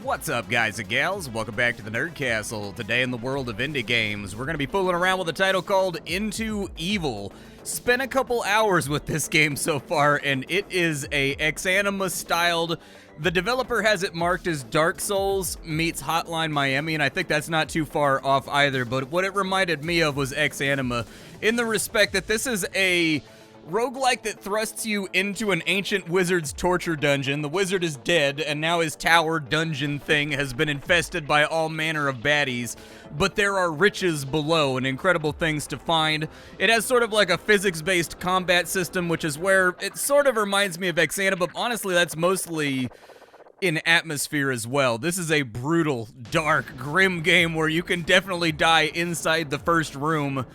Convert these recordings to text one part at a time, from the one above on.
What's up, guys and gals? Welcome back to the Nerd Castle. Today in the world of indie games, we're going to be fooling around with a title called Into Evil. Spent a couple hours with this game so far, and it is a Ex-Anima styled. The developer has it marked as Dark Souls meets Hotline Miami, and I think that's not too far off either, but what it reminded me of was Ex-Anima in the respect that this is a roguelike that thrusts you into an ancient wizard's torture dungeon. The wizard is dead, and now his tower dungeon thing has been infested by all manner of baddies, but there are riches below and incredible things to find. It has sort of like a physics-based combat system, which is where it sort of reminds me of Ex-Anima, but honestly, that's mostly in Atomsphere as well. This is a brutal, dark, grim game where you can definitely die inside the first room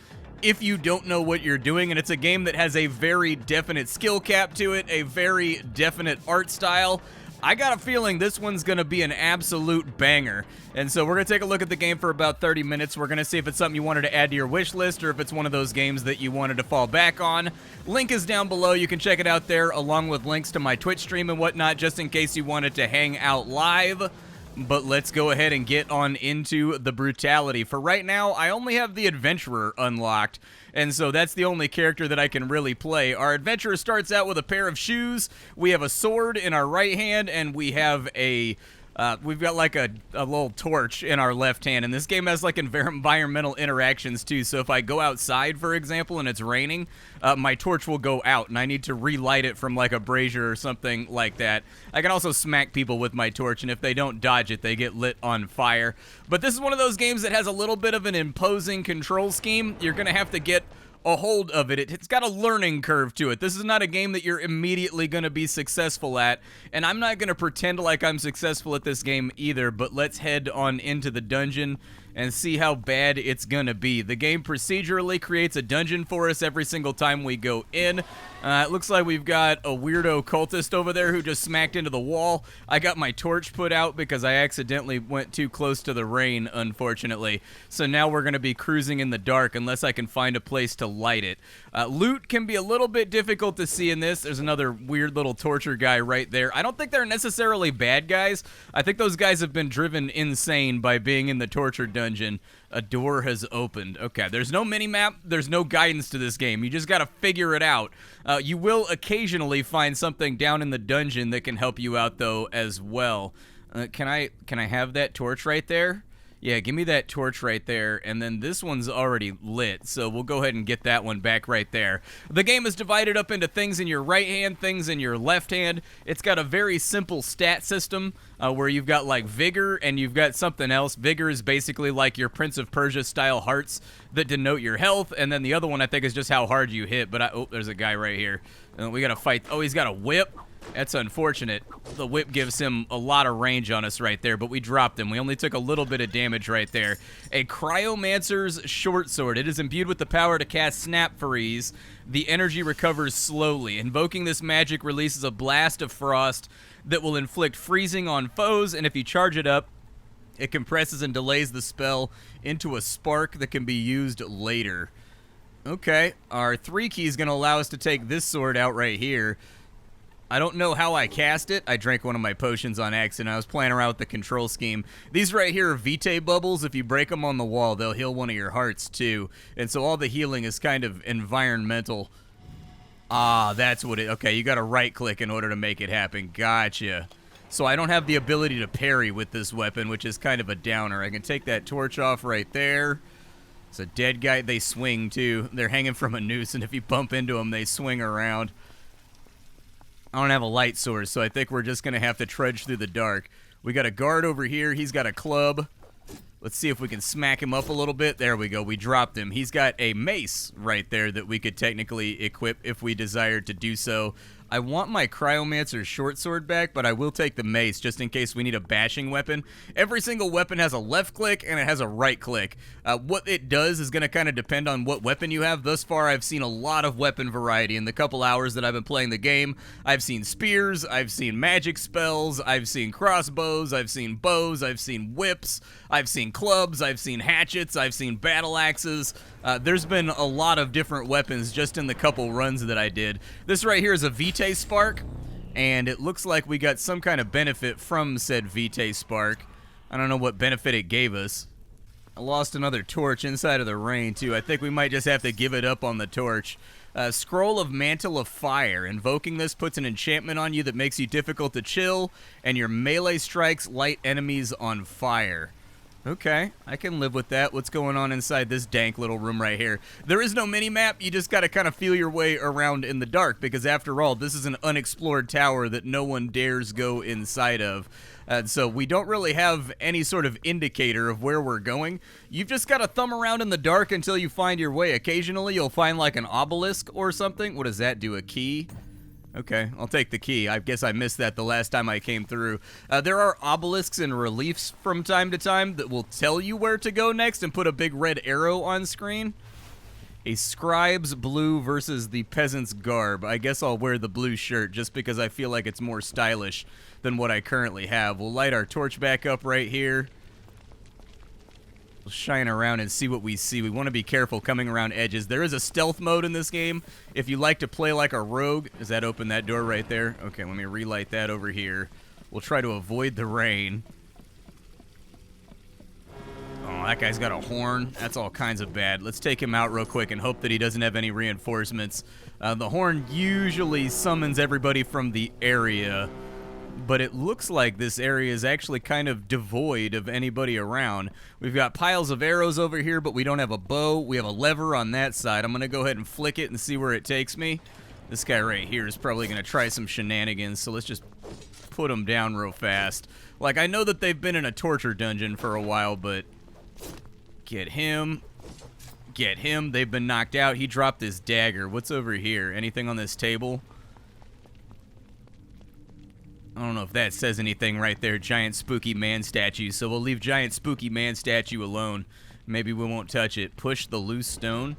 if you don't know what you're doing, and it's a game that has a very definite skill cap to it, a very definite art style. I got a feeling this one's going to be an absolute banger, and so we're going to take a look at the game for about 30 minutes. We're going to see if it's something you wanted to add to your wish list or if it's one of those games that you wanted to fall back on. Link is down below. You can check it out there along with links to my Twitch stream and whatnot just in case you wanted to hang out live. But let's go ahead and get on into the brutality. For right now, I only have the Adventurer unlocked, and so that's the only character that I can really play. Our Adventurer starts out with a pair of shoes, we have a sword in our right hand, and we have we've got like a little torch in our left hand, and this game has like environmental interactions too, so if I go outside, for example, and it's raining, my torch will go out, and I need to relight it from like a brazier or something like that. I can also smack people with my torch, and if they don't dodge it, they get lit on fire. But this is one of those games that has a little bit of an imposing control scheme. You're gonna have to get a hold of it. It's got a learning curve to it. This is not a game that you're immediately going to be successful at, and I'm not going to pretend like I'm successful at this game either, but let's head on into the dungeon and see how bad it's gonna be. The game procedurally creates a dungeon for us every single time we go in. It looks like we've got a weirdo cultist over there who just smacked into the wall. I got my torch put out because I accidentally went too close to the rain, unfortunately. So now we're gonna be cruising in the dark unless I can find a place to light it. Loot can be a little bit difficult to see in this. There's another weird little torture guy right there. I don't think they're necessarily bad guys. I think those guys have been driven insane by being in the torture dungeon. A door has opened. Okay, there's no mini-map, there's no guidance to this game. You just gotta figure it out. You will occasionally find something down in the dungeon that can help you out, though, as well. Can I have that torch right there? Yeah, give me that torch right there, and then this one's already lit, so we'll go ahead and get that one back right there. The game is divided up into things in your right hand, things in your left hand. It's got a very simple stat system where you've got like Vigor and you've got something else. Vigor is basically like your Prince of Persia style hearts that denote your health, and then the other one I think is just how hard you hit, but oh, there's a guy right here. We gotta fight. Oh, he's got a whip. That's unfortunate. The whip gives him a lot of range on us right there, but we dropped him. We only took a little bit of damage right there. A Cryomancer's short sword. It is imbued with the power to cast Snap Freeze. The energy recovers slowly. Invoking this magic releases a blast of frost that will inflict freezing on foes, and if you charge it up, it compresses and delays the spell into a spark that can be used later. Okay, our 3 key is going to allow us to take this sword out right here. I don't know how I cast it. I drank one of my potions on accident. I was playing around with the control scheme. These right here are Vitae bubbles. If you break them on the wall, they'll heal one of your hearts too. And so all the healing is kind of environmental. Ah, that's what it... Okay, you got to right-click in order to make it happen. Gotcha. So I don't have the ability to parry with this weapon, which is kind of a downer. I can take that torch off right there. It's a dead guy. They swing too. They're hanging from a noose, and if you bump into them, they swing around. I don't have a light source, so I think we're just going to have to trudge through the dark. We got a guard over here. He's got a club. Let's see if we can smack him up a little bit. There we go. We dropped him. He's got a mace right there that we could technically equip if we desired to do so. I want my Cryomancer's short sword back, but I will take the mace just in case we need a bashing weapon. Every single weapon has a left click and it has a right click. What it does is going to kind of depend on what weapon you have. Thus far, I've seen a lot of weapon variety in the couple hours that I've been playing the game. I've seen spears, I've seen magic spells, I've seen crossbows, I've seen bows, I've seen whips, I've seen clubs, I've seen hatchets, I've seen battle axes. There's been a lot of different weapons just in the couple runs that I did. This right here is a Vitae Spark, and it looks like we got some kind of benefit from said Vitae Spark. I don't know what benefit it gave us. I lost another torch inside of the rain, too. I think we might just have to give it up on the torch. Scroll of Mantle of Fire. Invoking this puts an enchantment on you that makes you difficult to chill, and your melee strikes light enemies on fire. Okay, I can live with that. What's going on inside this dank little room right here? There is no mini-map. You just got to kind of feel your way around in the dark, because after all, this is an unexplored tower that no one dares go inside of. So we don't really have any sort of indicator of where we're going. You've just got to thumb around in the dark until you find your way. Occasionally, you'll find like an obelisk or something. What does that do, a key? Okay, I'll take the key. I guess I missed that the last time I came through. There are obelisks and reliefs from time to time that will tell you where to go next and put a big red arrow on screen. A scribe's blue versus the peasant's garb. I guess I'll wear the blue shirt just because I feel like it's more stylish than what I currently have. We'll light our torch back up right here. We'll shine around and see what we see. We want to be careful coming around edges. There is a stealth mode in this game. If you like to play like a rogue, does that open that door right there? Okay, let me relight that over here. We'll try to avoid the rain. Oh, that guy's got a horn. That's all kinds of bad. Let's take him out real quick and hope that he doesn't have any reinforcements. The horn usually summons everybody from the area, but it looks like this area is actually kind of devoid of anybody around. We've got piles of arrows over here, but we don't have a bow. We have a lever on that side. I'm going to go ahead and flick it and see where it takes me. This guy right here is probably going to try some shenanigans, so let's just put him down real fast. Like, I know that they've been in a torture dungeon for a while, but get him. Get him. They've been knocked out. He dropped his dagger. What's over here? Anything on this table? I don't know if that says anything right there. Giant spooky man statue. So we'll leave giant spooky man statue alone. Maybe we won't touch it. Push the loose stone.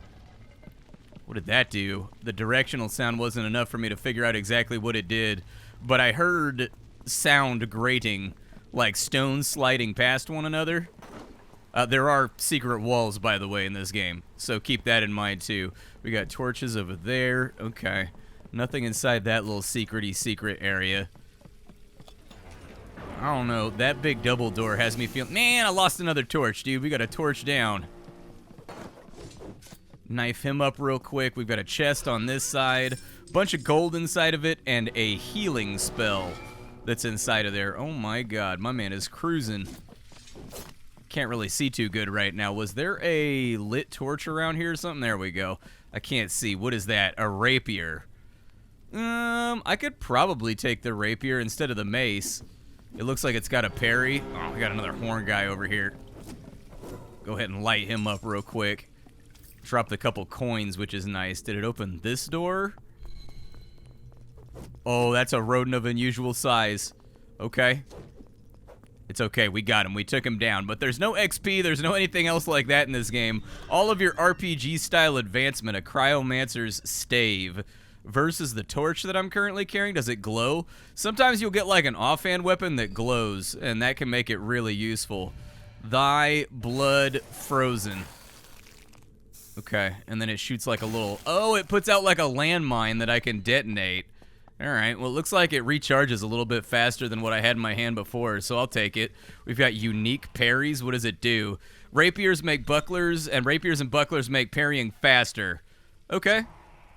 What did that do? The directional sound wasn't enough for me to figure out exactly what it did. But I heard sound grating, like stones sliding past one another. There are secret walls, by the way, in this game. So keep that in mind, too. We got torches over there. Okay. Nothing inside that little secret area. I don't know. That big double door has me feeling... Man, I lost another torch, dude. We got a torch down. Knife him up real quick. We've got a chest on this side. Bunch of gold inside of it. And a healing spell that's inside of there. Oh, my God. My man is cruising. Can't really see too good right now. Was there a lit torch around here or something? There we go. I can't see. What is that? A rapier. I could probably take the rapier instead of the mace. It looks like it's got a parry. Oh, we got another horn guy over here. Go ahead and light him up real quick. Dropped a couple coins, which is nice. Did it open this door? Oh, that's a rodent of unusual size. Okay. It's okay, we got him. We took him down. But there's no XP, there's no anything else like that in this game. All of your RPG-style advancement, a cryomancer's stave, versus the torch that I'm currently carrying. Does it glow? Sometimes you'll get like an offhand weapon that glows, and that can make it really useful. Thy blood frozen. Okay, and then it shoots like a little... Oh, it puts out like a landmine that I can detonate. Alright, well, it looks like it recharges a little bit faster than what I had in my hand before, so I'll take it. We've got unique parries. What does it do? Rapiers make bucklers, and rapiers and bucklers make parrying faster. Okay,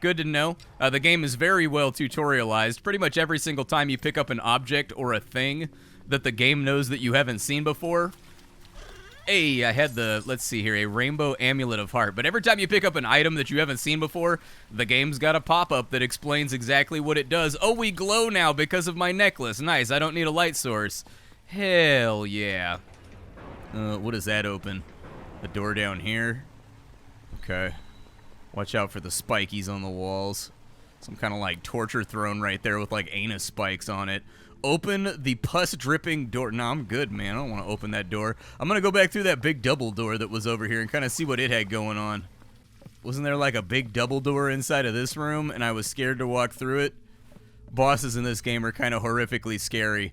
good to know. The game is very well tutorialized. Pretty much every single time you pick up an object or a thing that the game knows that you haven't seen before. Hey, I had the, let's see here, a rainbow amulet of heart. But every time you pick up an item that you haven't seen before, the game's got a pop-up that explains exactly what it does. Oh, we glow now because of my necklace. Nice, I don't need a light source. Hell yeah. What does that open? The door down here? Okay. Watch out for the spikies on the walls. Some kind of like torture throne right there with like anus spikes on it. Open the pus-dripping door. No, I'm good, man. I don't want to open that door. I'm going to go back through that big double door that was over here and kind of see what it had going on. Wasn't there like a big double door inside of this room and I was scared to walk through it? Bosses in this game are kind of horrifically scary.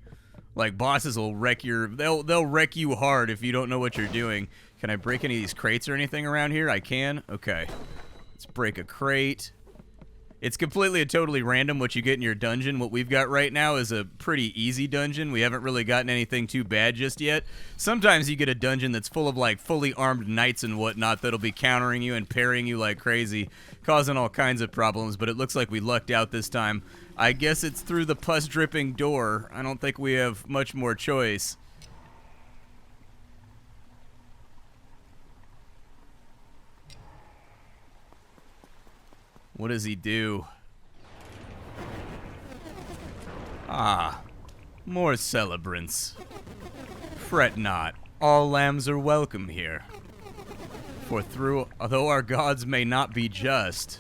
Like, bosses will wreck your... They'll wreck you hard if you don't know what you're doing. Can I break any of these crates or anything around here? I can? Okay. Let's break a crate. It's completely and totally random what you get in your dungeon. What we've got right now is a pretty easy dungeon. We haven't really gotten anything too bad just yet. Sometimes you get a dungeon that's full of, like, fully armed knights and whatnot that'll be countering you and parrying you like crazy, causing all kinds of problems, but it looks like we lucked out this time. I guess it's through the pus-dripping door. I don't think we have much more choice. What does he do? Ah, more celebrants. Fret not, all lambs are welcome here. For although our gods may not be just,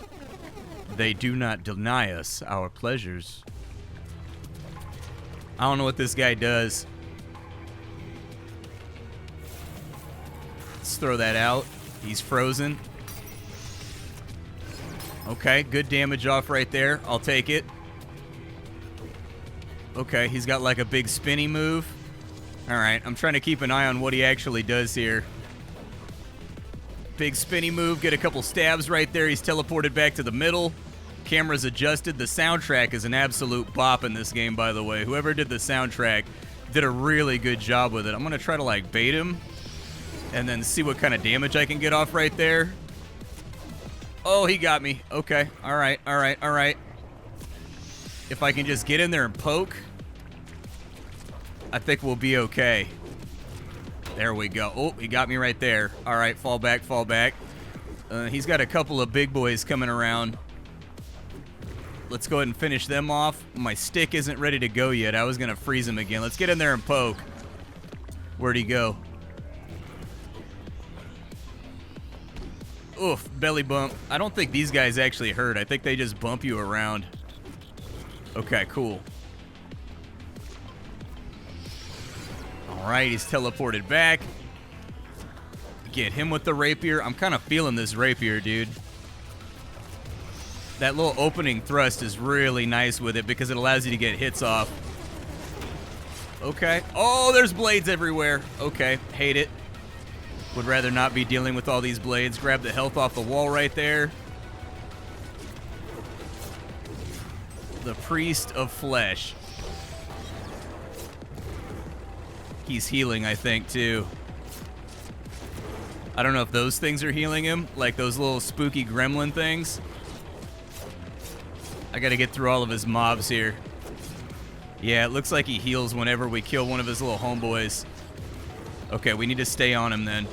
they do not deny us our pleasures. I don't know what this guy does. Let's throw that out. He's frozen. Okay, good damage off right there. I'll take it. Okay, he's got like a big spinny move. Alright, I'm trying to keep an eye on what he actually does here. Big spinny move, get a couple stabs right there. He's teleported back to the middle. Camera's adjusted. The soundtrack is an absolute bop in this game, by the way. Whoever did the soundtrack did a really good job with it. I'm going to try to, like, bait him and then see what kind of damage I can get off right there. Oh, he got me. Okay. All right. All right. All right. If I can just get in there and poke, I think we'll be okay. There we go. Oh, he got me right there. All right. Fall back. Fall back. He's got a couple of big boys coming around. Let's go ahead and finish them off. My stick isn't ready to go yet. I was going to freeze him again. Let's get in there and poke. Where'd he go? Oof, belly bump. I don't think these guys actually hurt. I think they just bump you around. Okay, cool. All right, he's teleported back. Get him with the rapier. I'm kind of feeling this rapier, dude. That little opening thrust is really nice with it because it allows you to get hits off. Okay. Oh, there's blades everywhere. Okay, hate it. Would rather not be dealing with all these blades. Grab the health off the wall right there. The Priest of Flesh. He's healing, I think, too. I don't know if those things are healing him, like those little spooky gremlin things. I gotta get through all of his mobs here. Yeah, it looks like he heals whenever we kill one of his little homeboys. Okay, we need to stay on him then.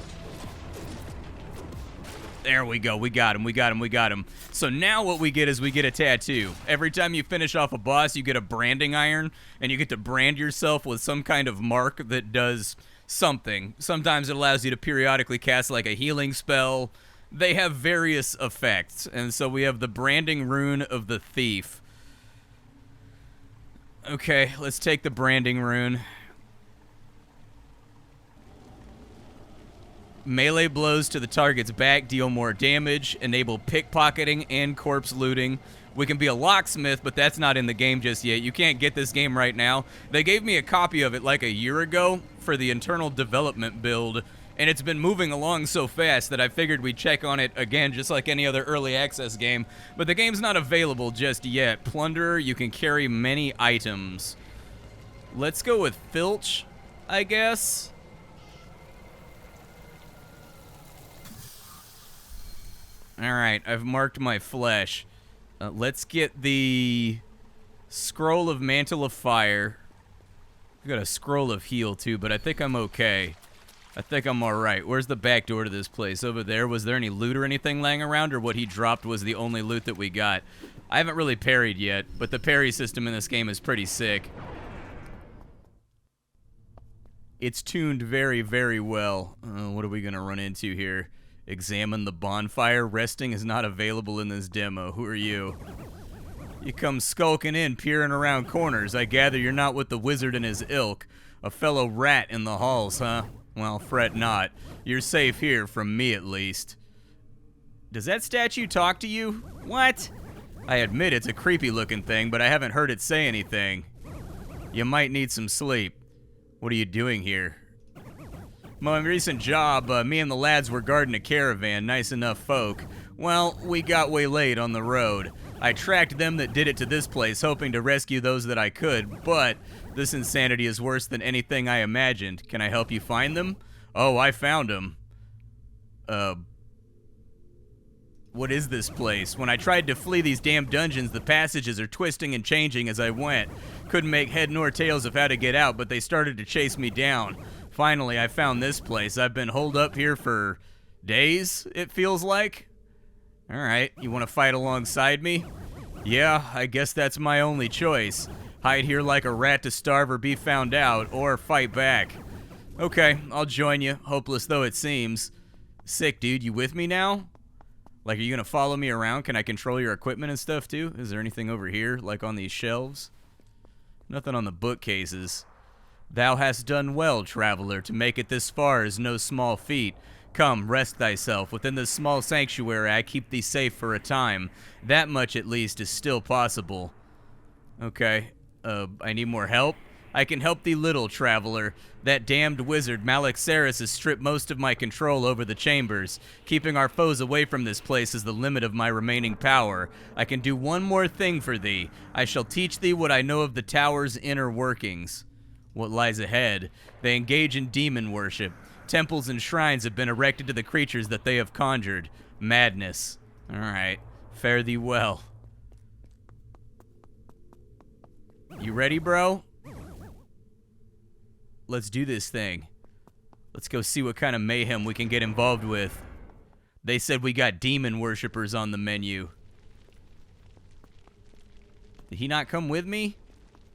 There we go. We got him. We got him. We got him. So now what we get is we get a tattoo. Every time you finish off a boss, you get a branding iron, and you get to brand yourself with some kind of mark that does something. Sometimes it allows you to periodically cast like a healing spell. They have various effects, and so we have the branding rune of the thief. Okay, let's take the branding rune. Melee blows to the target's back deal more damage, enable pickpocketing and corpse looting. We can be a locksmith, but that's not in the game just yet. You can't get this game right now. They gave me a copy of it like a year ago for the internal development build, and it's been moving along so fast that I figured we'd check on it again just like any other early access game. But the game's not available just yet. Plunderer, you can carry many items. Let's go with Filch, I guess. Alright, I've marked my flesh. Let's get the Scroll of Mantle of Fire. I've got a Scroll of Heal too, but I think I'm okay. I think I'm alright. Where's the back door to this place? Over there? Was there any loot or anything laying around, or what he dropped was the only loot that we got? I haven't really parried yet, but the parry system in this game is pretty sick. It's tuned very, very well. What are we going to run into here? Examine the bonfire. Resting is not available in this demo. Who are you? You come skulking in, peering around corners. I gather you're not with the wizard and his ilk. A fellow rat in the halls, huh? Well, fret not. You're safe here, from me at least. Does that statue talk to you? What? I admit it's a creepy looking thing, but I haven't heard it say anything. You might need some sleep. What are you doing here? My recent job, me and the lads were guarding a caravan, nice enough folk. Well, we got waylaid on the road. I tracked them that did it to this place, hoping to rescue those that I could, but this insanity is worse than anything I imagined. Can I help you find them? Oh, I found them. What is this place? When I tried to flee these damn dungeons, the passages are twisting and changing as I went. Couldn't make head nor tails of how to get out, but they started to chase me down. Finally, I found this place. I've been holed up here for days, it feels like. Alright, you want to fight alongside me? Yeah, I guess that's my only choice. Hide here like a rat to starve or be found out, or fight back. Okay, I'll join you, hopeless though it seems. Sick, dude. You with me now? Like, are you gonna follow me around? Can I control your equipment and stuff, too? Is there anything over here, like on these shelves? Nothing on the bookcases. Thou hast done well, traveler. To make it this far is no small feat. Come, rest thyself. Within this small sanctuary, I keep thee safe for a time. That much, at least, is still possible. Okay. I need more help? I can help thee little, traveler. That damned wizard, Malixeris, has stripped most of my control over the chambers. Keeping our foes away from this place is the limit of my remaining power. I can do one more thing for thee. I shall teach thee what I know of the tower's inner workings. What lies ahead? They engage in demon worship. Temples and shrines have been erected to the creatures that they have conjured. Madness. Alright. Fare thee well. You ready, bro? Let's do this thing. Let's go see what kind of mayhem we can get involved with. They said we got demon worshippers on the menu. Did he not come with me?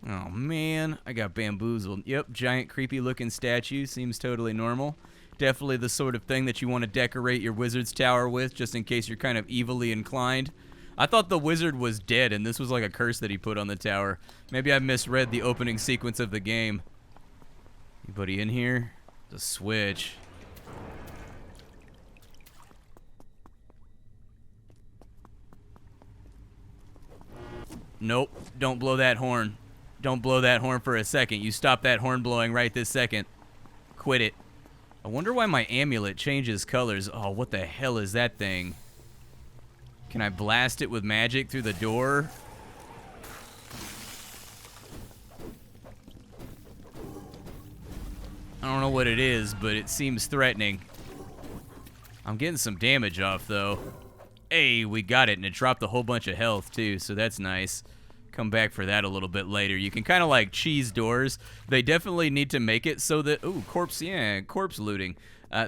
Oh, man. I got bamboozled. Yep, giant creepy looking statue. Seems totally normal. Definitely the sort of thing that you want to decorate your wizard's tower with, just in case you're kind of evilly inclined. I thought the wizard was dead, and this was like a curse that he put on the tower. Maybe I misread the opening sequence of the game. Anybody in here? The switch. Nope. Don't blow that horn. Don't blow that horn for a second. You stop that horn blowing right this second. Quit it. I wonder why my amulet changes colors. Oh, what the hell is that thing? Can I blast it with magic through the door? I don't know what it is, but it seems threatening. I'm getting some damage off, though. Hey, we got it, and it dropped a whole bunch of health, too, so that's nice. Come back for that a little bit later. You can kind of, like, cheese doors. They definitely need to make it so that... Ooh, corpse looting.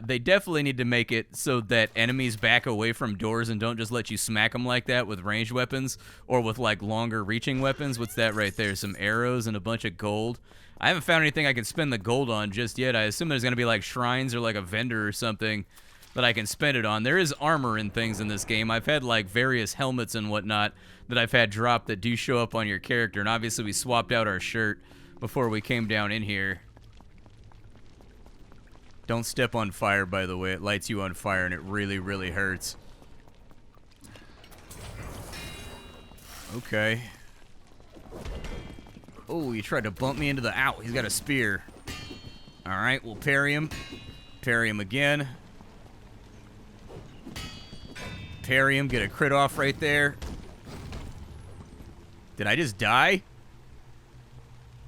They definitely need to make it so that enemies back away from doors and don't just let you smack them like that with ranged weapons or with, like, longer reaching weapons. What's that right there? Some arrows and a bunch of gold. I haven't found anything I can spend the gold on just yet. I assume there's going to be, like, shrines or, like, a vendor or something that I can spend it on. There is armor and things in this game. I've had, like, various helmets and whatnot that I've had drop that do show up on your character. And obviously we swapped out our shirt before we came down in here. Don't step on fire, by the way. It lights you on fire, and it really, really hurts. Okay. Oh, he tried to bump me into the... Ow, he's got a spear. Alright, we'll parry him. Parry him again. Parry him, get a crit off right there. Did I just die?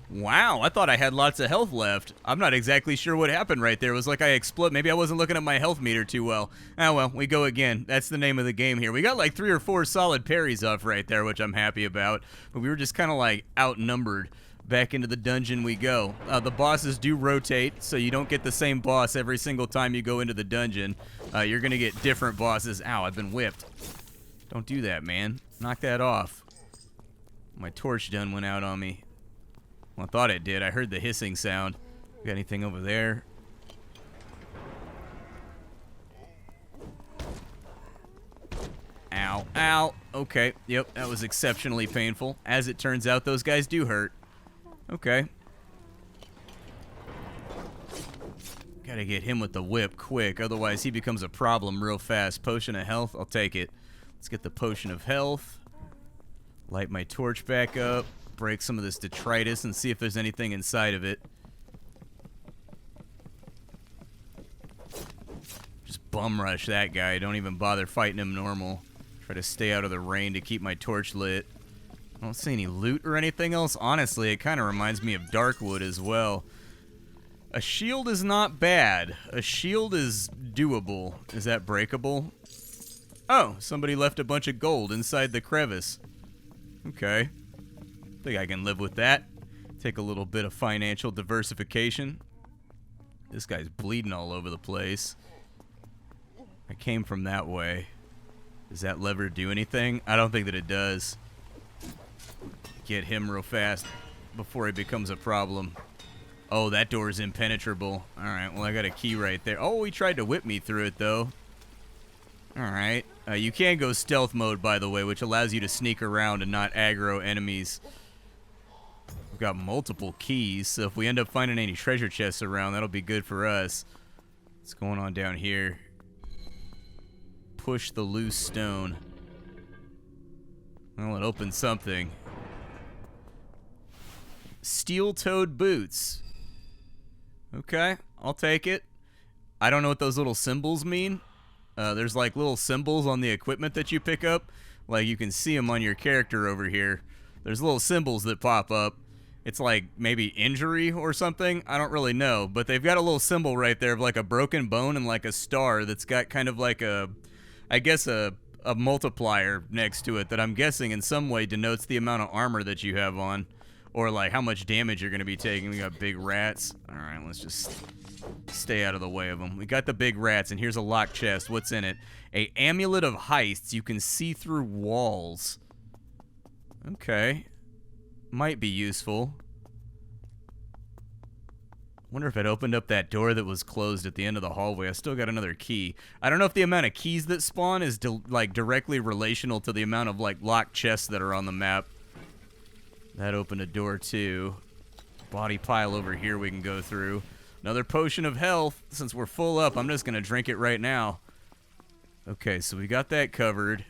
Wow, I thought I had lots of health left. I'm not exactly sure what happened right there. It was like I exploded. Maybe I wasn't looking at my health meter too well. Ah, well, we go again. That's the name of the game here. We got like 3 or 4 solid parries off right there, which I'm happy about. But we were just kind of like outnumbered. Back into the dungeon we go. The bosses do rotate, so you don't get the same boss every single time you go into the dungeon. You're going to get different bosses. Ow, I've been whipped. Don't do that, man. Knock that off. My torch gun went out on me. Well, I thought it did. I heard the hissing sound. Got anything over there? Ow, ow. Okay, yep, that was exceptionally painful. As it turns out, those guys do hurt. Okay. Gotta get him with the whip quick, otherwise he becomes a problem real fast. Potion of health, I'll take it. Let's get the potion of health. Light my torch back up. Break some of this detritus and see if there's anything inside of it. Just bum rush that guy. Don't even bother fighting him normal. Try to stay out of the rain to keep my torch lit. I don't see any loot or anything else. Honestly, it kind of reminds me of Darkwood as well. A shield is not bad. A shield is doable. Is that breakable? Oh, somebody left a bunch of gold inside the crevice. Okay. Think I can live with that. Take a little bit of financial diversification. This guy's bleeding all over the place. I came from that way. Does that lever do anything? I don't think that it does. Get him real fast before he becomes a problem. Oh, that door is impenetrable. Alright, well, I got a key right there. Oh, he tried to whip me through it, though. Alright. You can go stealth mode, by the way, which allows you to sneak around and not aggro enemies. We've got multiple keys, so if we end up finding any treasure chests around, that'll be good for us. What's going on down here? Push the loose stone. Well, it opened something. Steel-toed boots. Okay, I'll take it. I don't know what those little symbols mean. There's like little symbols on the equipment that you pick up. Like you can see them on your character over here. There's little symbols that pop up. It's like maybe injury or something. I don't really know. But they've got a little symbol right there of like a broken bone and like a star that's got kind of like a, I guess a multiplier next to it that I'm guessing in some way denotes the amount of armor that you have on. Or like how much damage you're going to be taking. We got big rats. Alright, let's just stay out of the way of them. We got the big rats, and here's a locked chest. What's in it? A amulet of heists. You can see through walls. Okay. Might be useful. Wonder if it opened up that door that was closed at the end of the hallway. I still got another key. I don't know if the amount of keys that spawn is like directly relational to the amount of like locked chests that are on the map. That opened a door too. Body pile over here we can go through. Another potion of health. Since we're full up, I'm just gonna drink it right now. Okay, so we got that covered.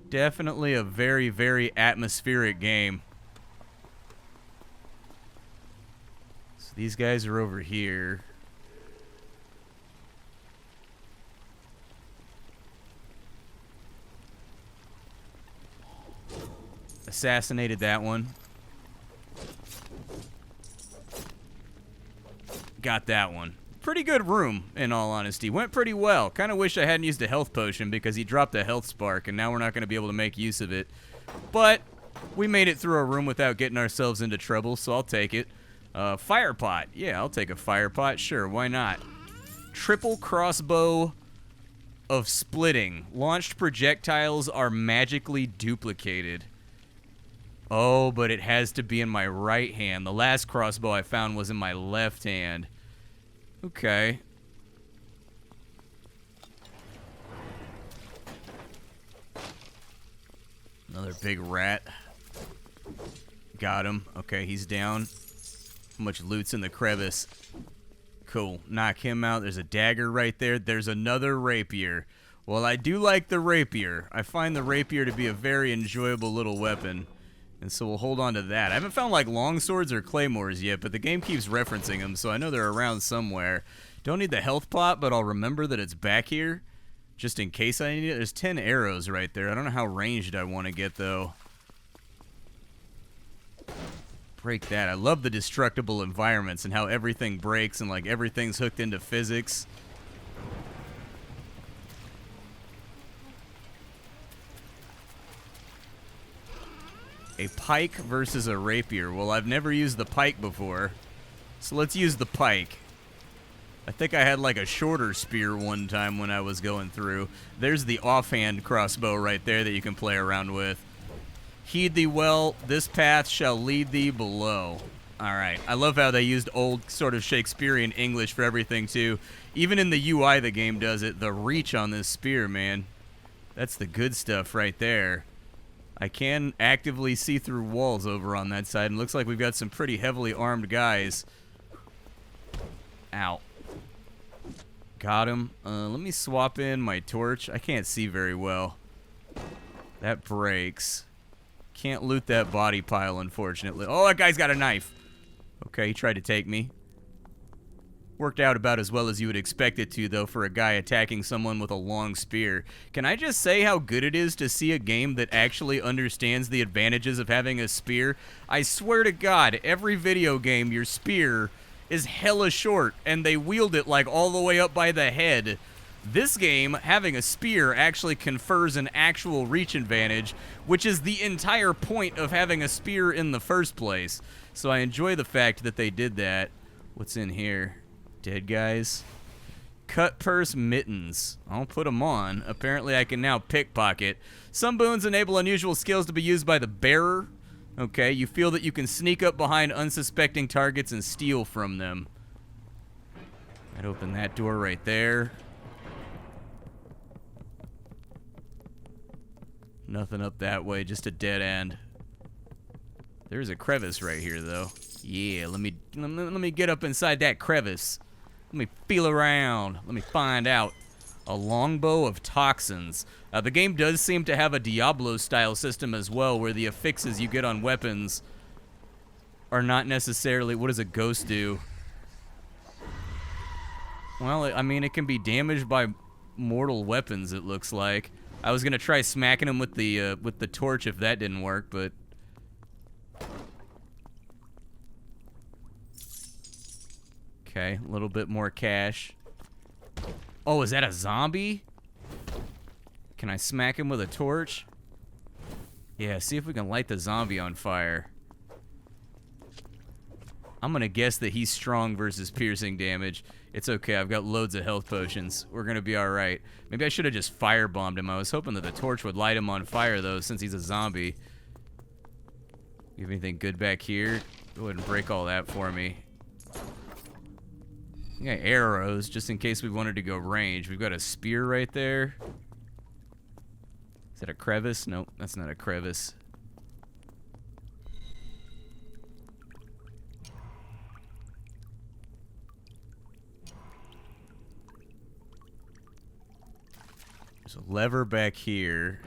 Definitely a very, very atmospheric game. So these guys are over here. Assassinated that one. Got that one. Pretty good room, in all honesty. Went pretty well. Kind of wish I hadn't used a health potion because he dropped a health spark, and now we're not going to be able to make use of it. But we made it through a room without getting ourselves into trouble, so I'll take it. Fire pot. Yeah, I'll take a fire pot. Sure, why not? Triple crossbow of splitting. Launched projectiles are magically duplicated. Oh, but it has to be in my right hand. The last crossbow I found was in my left hand. Okay. Another big rat. Got him. Okay, he's down. How much loot's in the crevice? Cool. Knock him out. There's a dagger right there. There's another rapier. Well, I do like the rapier. I find the rapier to be a very enjoyable little weapon. And so we'll hold on to that. I haven't found like long swords or claymores yet, but the game keeps referencing them, so I know they're around somewhere. Don't need the health pot, but I'll remember that it's back here, just in case I need it. There's 10 arrows right there. I don't know how ranged I want to get, though. Break that. I love the destructible environments and how everything breaks and like everything's hooked into physics. A pike versus a rapier. Well, I've never used the pike before, so let's use the pike. I think I had like a shorter spear one time when I was going through. There's the offhand crossbow right there that you can play around with. Heed thee well, this path shall lead thee below. Alright, I love how they used old sort of Shakespearean English for everything too. Even in the UI the game does it. The reach on this spear, man. That's the good stuff right there. I can actively see through walls over on that side, and looks like we've got some pretty heavily armed guys. Ow. Got him. Let me swap in my torch. I can't see very well. That breaks. Can't loot that body pile, unfortunately. Oh, that guy's got a knife. Okay, he tried to take me. Worked out about as well as you would expect it to, though, for a guy attacking someone with a long spear. Can I just say how good it is to see a game that actually understands the advantages of having a spear? I swear to God, every video game, your spear is hella short, and they wield it like all the way up by the head. This game, having a spear, actually confers an actual reach advantage, which is the entire point of having a spear in the first place. So I enjoy the fact that they did that. What's in here? Dead guys. Cut purse mittens. I'll put them on. Apparently I can now pickpocket. Some boons enable unusual skills to be used by the bearer. Okay, you feel that you can sneak up behind unsuspecting targets and steal from them. I'd open that door right there. Nothing up that way, just a dead end. There's a crevice right here, though. Yeah, let me get up inside that crevice. Let me feel around. Let me find out. A longbow of toxins. The game does seem to have a Diablo-style system as well, where the affixes you get on weapons are not necessarily... What does a ghost do? Well, I mean, it can be damaged by mortal weapons, it looks like. I was gonna try smacking him with the torch if that didn't work, but... Okay, a little bit more cash. Oh, is that a zombie? Can I smack him with a torch? Yeah, see if we can light the zombie on fire. I'm gonna guess that he's strong versus piercing damage. It's okay, I've got loads of health potions. We're gonna be alright. Maybe I should have just firebombed him. I was hoping that the torch would light him on fire, though, since he's a zombie. You have anything good back here? Go ahead and break all that for me. We got arrows, just in case we wanted to go range. We've got a spear right there. Is that a crevice? Nope, that's not a crevice. There's a lever back here.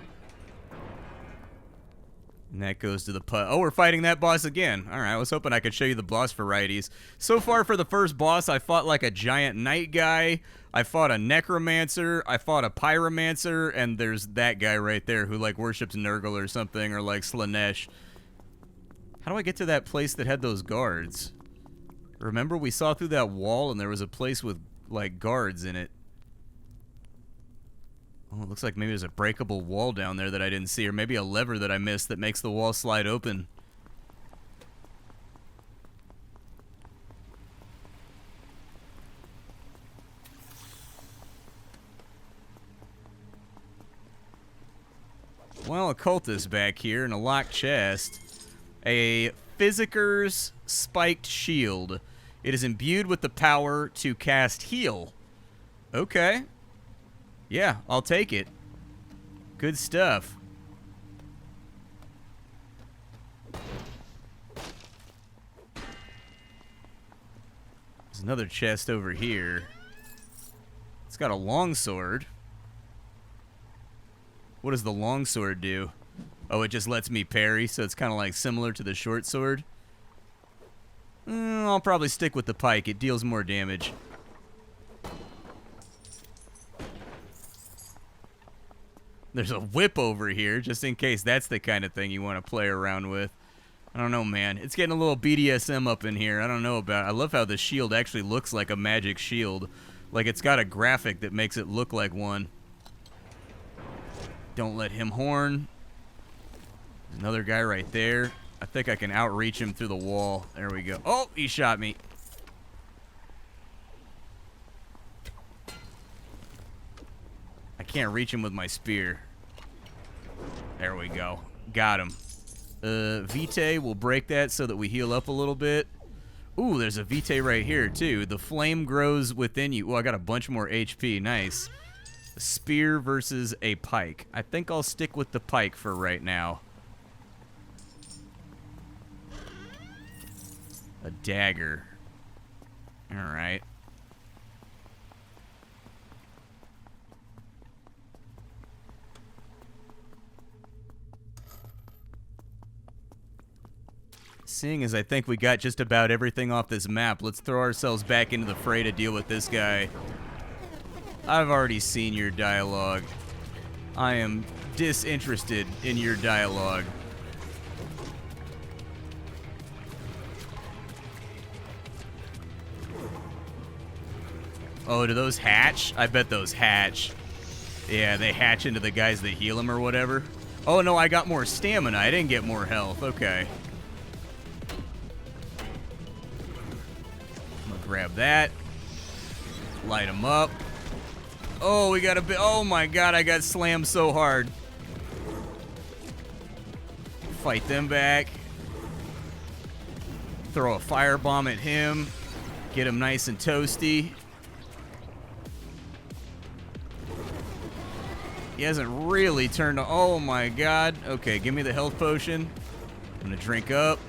And that goes to the oh, we're fighting that boss again. All right, I was hoping I could show you the boss varieties. So far for the first boss, I fought like a giant knight guy. I fought a necromancer. I fought a pyromancer. And there's that guy right there who like worships Nurgle or something, or like Slanesh. How do I get to that place that had those guards? Remember we saw through that wall and there was a place with like guards in it. Oh, it looks like maybe there's a breakable wall down there that I didn't see, or maybe a lever that I missed that makes the wall slide open. Well, Occult is back here in a locked chest. A Physiker's spiked shield. It is imbued with the power to cast heal. Okay. Yeah, I'll take it. Good stuff. There's another chest over here. It's got a longsword. What does the longsword do? Oh, it just lets me parry, so it's kind of like similar to the short sword. I'll probably stick with the pike. It deals more damage. There's a whip over here, just in case that's the kind of thing you want to play around with. I don't know, man. It's getting a little BDSM up in here. I don't know about it. I love how the shield actually looks like a magic shield. Like it's got a graphic that makes it look like one. Don't let him horn. There's another guy right there. I think I can outreach him through the wall. There we go. Oh, he shot me. I can't reach him with my spear. There we go. Got him. Vitae will break that so that we heal up a little bit. Ooh, there's a Vitae right here, too. The flame grows within you. Ooh, I got a bunch more HP. Nice. A spear versus a pike. I think I'll stick with the pike for right now. A dagger. Alright. Seeing as I think we got just about everything off this map, let's throw ourselves back into the fray to deal with this guy. I've already seen your dialogue. I am disinterested in your dialogue. Oh, do those hatch? I bet those hatch. Yeah, they hatch into the guys that heal them or whatever. Oh, no, I got more stamina. I didn't get more health. Okay. I'm gonna grab that. Light them up. Oh, we got a bit. Oh, my God, I got slammed so hard. Fight them back. Throw a firebomb at him. Get him nice and toasty. He hasn't really turned on. Oh my God. Okay, give me the health potion. I'm gonna drink up.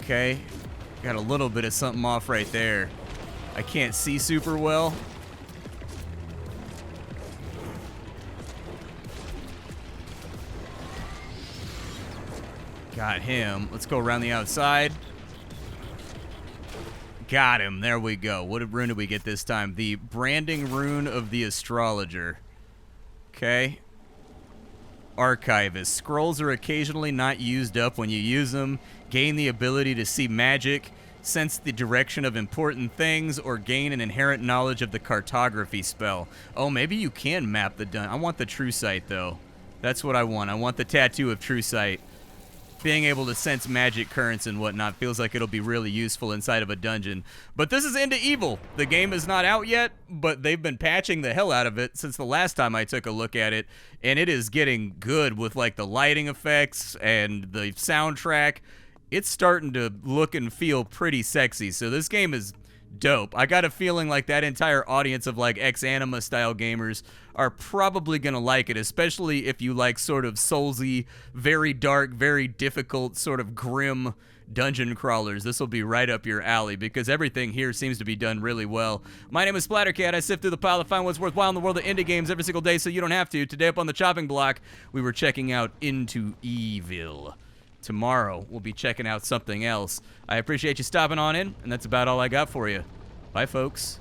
Okay. Got a little bit of something off right there. I can't see super well. Got him. Let's go around the outside. Got him. There we go. What rune did we get this time? The branding rune of the astrologer. Okay. Archivist. Scrolls are occasionally not used up. When you use them, gain the ability to see magic, sense the direction of important things, or gain an inherent knowledge of the cartography spell. Oh, maybe you can map the dungeon. I want the true sight, though. That's what I want. I want the tattoo of true sight. Being able to sense magic currents and whatnot feels like it'll be really useful inside of a dungeon. But this is Into Evil. The game is not out yet, but they've been patching the hell out of it since the last time I took a look at it, and it is getting good with like the lighting effects and the soundtrack. It's starting to look and feel pretty sexy, so this game is dope. I got a feeling like that entire audience of like ex-anima style gamers are probably gonna like it, especially if you like sort of soulsy, very dark, very difficult, sort of grim dungeon crawlers. This will be right up your alley because everything here seems to be done really well. My name is SplattercaT. I sift through the pile to find what's worthwhile in the world of indie games every single day so you don't have to. Today up on the chopping block, we were checking out Into Evil. Tomorrow, we'll be checking out something else. I appreciate you stopping on in, and that's about all I got for you. Bye, folks.